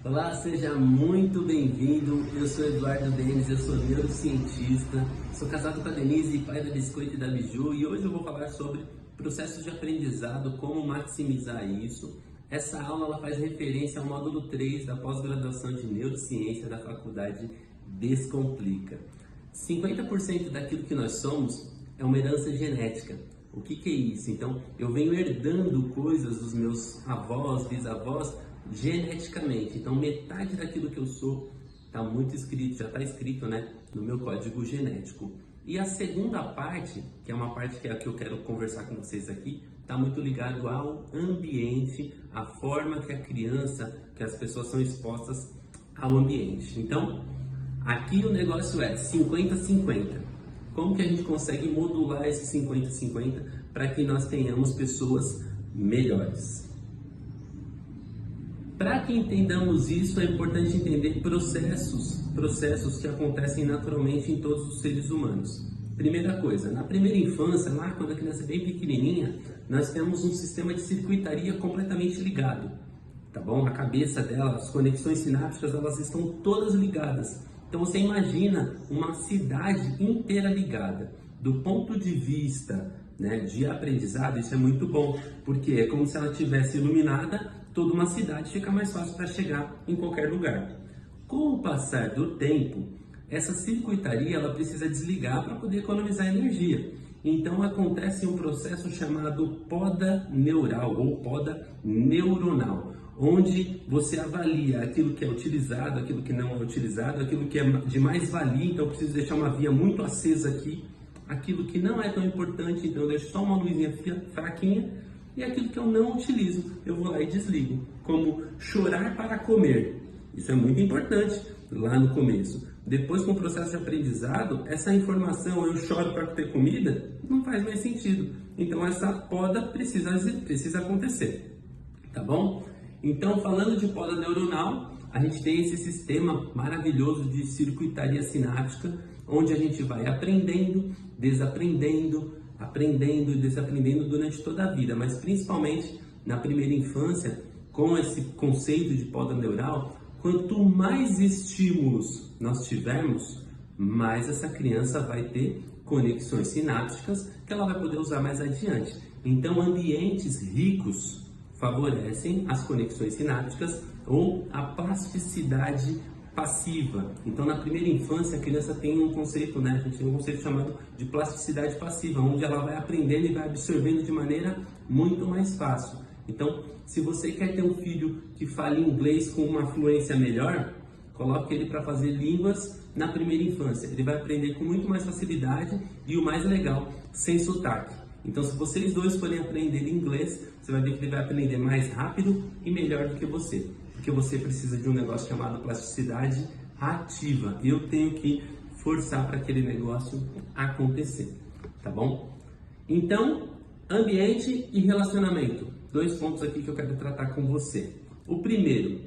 Olá, seja muito bem-vindo. Eu sou Eduardo Denis, eu sou neurocientista, sou casado com a Denise, pai da Biscoito e da Biju, e hoje eu vou falar sobre processos de aprendizado, como maximizar isso. Essa aula ela faz referência ao módulo 3 da pós-graduação de Neurociência da Faculdade Descomplica. 50% daquilo que nós somos é uma herança genética. O que é isso? Então, eu venho herdando coisas dos meus avós, bisavós, geneticamente. Então, metade daquilo que eu sou está muito escrito, já está escrito, né, no meu código genético. E a segunda parte, que é uma parte que é a que eu quero conversar com vocês aqui, está muito ligado ao ambiente, a forma que a criança, que as pessoas são expostas ao ambiente. Então, aqui o negócio é 50-50. Como que a gente consegue modular esse 50-50 para que nós tenhamos pessoas melhores? Para que entendamos isso, é importante entender processos que acontecem naturalmente em todos os seres humanos. Primeira coisa, na primeira infância, lá quando a criança é bem pequenininha, nós temos um sistema de circuitaria completamente ligado, tá bom? A cabeça dela, as conexões sinápticas, elas estão todas ligadas. Então você imagina uma cidade inteira ligada. Do ponto de vista, né, de aprendizado, isso é muito bom, porque é como se ela tivesse iluminada, toda uma cidade fica mais fácil para chegar em qualquer lugar. Com o passar do tempo, essa circuitaria ela precisa desligar para poder economizar energia. Então acontece um processo chamado poda neural ou poda neuronal, onde você avalia aquilo que é utilizado, aquilo que não é utilizado, aquilo que é de mais valia, então eu preciso deixar uma via muito acesa aqui, aquilo que não é tão importante, então eu deixo só uma luzinha fraquinha, e aquilo que eu não utilizo, eu vou lá e desligo, como chorar para comer. Isso é muito importante lá no começo. Depois, com o processo de aprendizado, essa informação, eu choro para ter comida, não faz mais sentido. Então, essa poda precisa acontecer, tá bom? Então, falando de poda neuronal, a gente tem esse sistema maravilhoso de circuitaria sináptica, onde a gente vai aprendendo, desaprendendo, aprendendo e desaprendendo durante toda a vida, mas principalmente na primeira infância, com esse conceito de poda neural, quanto mais estímulos nós tivermos, mais essa criança vai ter conexões sinápticas que ela vai poder usar mais adiante. Então, ambientes ricos favorecem as conexões sinápticas ou a plasticidade passiva. Então, na primeira infância, a criança tem um conceito, né? A gente tem um conceito chamado de plasticidade passiva, onde ela vai aprendendo e vai absorvendo de maneira muito mais fácil. Então, se você quer ter um filho que fale inglês com uma fluência melhor, coloque ele para fazer línguas na primeira infância. Ele vai aprender com muito mais facilidade e o mais legal, sem sotaque. Então, se vocês dois forem aprender inglês, você vai ver que ele vai aprender mais rápido e melhor do que você. Porque você precisa de um negócio chamado plasticidade ativa. E eu tenho que forçar para aquele negócio acontecer, tá bom? Então, ambiente e relacionamento. 2 pontos aqui que eu quero tratar com você. O primeiro,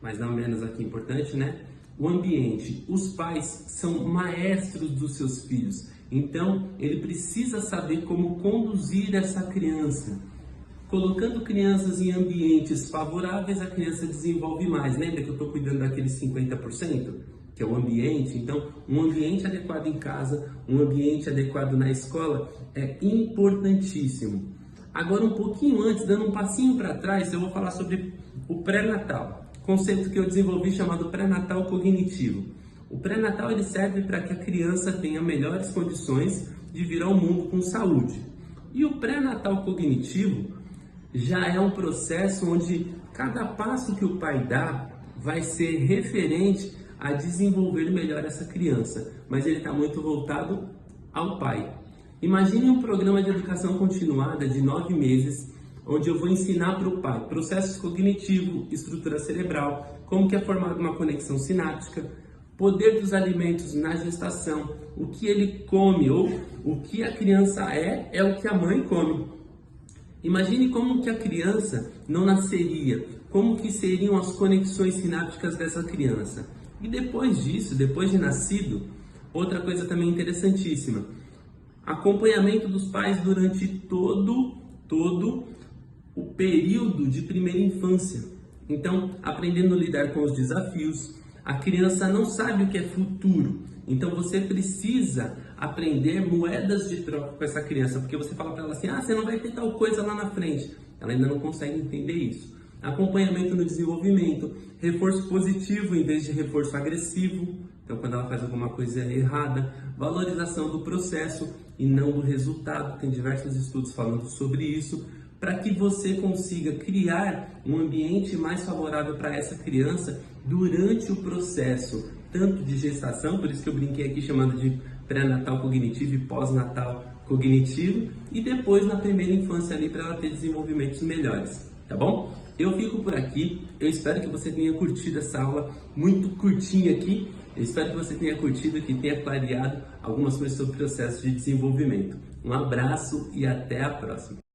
mas não menos aqui importante, né? O ambiente. Os pais são maestros dos seus filhos. Então, ele precisa saber como conduzir essa criança. Colocando crianças em ambientes favoráveis, a criança desenvolve mais. Lembra que eu estou cuidando daqueles 50%? Que é o ambiente. Então, um ambiente adequado em casa, um ambiente adequado na escola é importantíssimo. Agora, um pouquinho antes, dando um passinho para trás, eu vou falar sobre o pré-natal. Conceito que eu desenvolvi chamado pré-natal cognitivo. O pré-natal ele serve para que a criança tenha melhores condições de vir ao mundo com saúde. E o pré-natal cognitivo já é um processo onde cada passo que o pai dá vai ser referente a desenvolver melhor essa criança, mas ele está muito voltado ao pai. Imagine um programa de educação continuada de 9 meses, onde eu vou ensinar para o pai processos cognitivos, estrutura cerebral, como que é formada uma conexão sináptica, poder dos alimentos na gestação, o que ele come ou o que a criança é o que a mãe come. Imagine como que a criança não nasceria, como que seriam as conexões sinápticas dessa criança. E depois disso, depois de nascido, outra coisa também interessantíssima, acompanhamento dos pais durante todo o período de primeira infância. Então, aprendendo a lidar com os desafios, a criança não sabe o que é futuro. Então, você precisa aprender moedas de troca com essa criança, porque você fala para ela assim, você não vai ter tal coisa lá na frente. Ela ainda não consegue entender isso. Acompanhamento no desenvolvimento, reforço positivo em vez de reforço agressivo. Então, quando ela faz alguma coisa errada, valorização do processo e não do resultado. Tem diversos estudos falando sobre isso, para que você consiga criar um ambiente mais favorável para essa criança durante o processo, tanto de gestação, por isso que eu brinquei aqui chamando de pré-natal cognitivo e pós-natal cognitivo, e depois na primeira infância ali para ela ter desenvolvimentos melhores, tá bom? Eu fico por aqui, eu espero que você tenha curtido essa aula muito curtinha aqui, eu espero que você tenha curtido, que tenha clareado algumas coisas sobre o processo de desenvolvimento. Um abraço e até a próxima!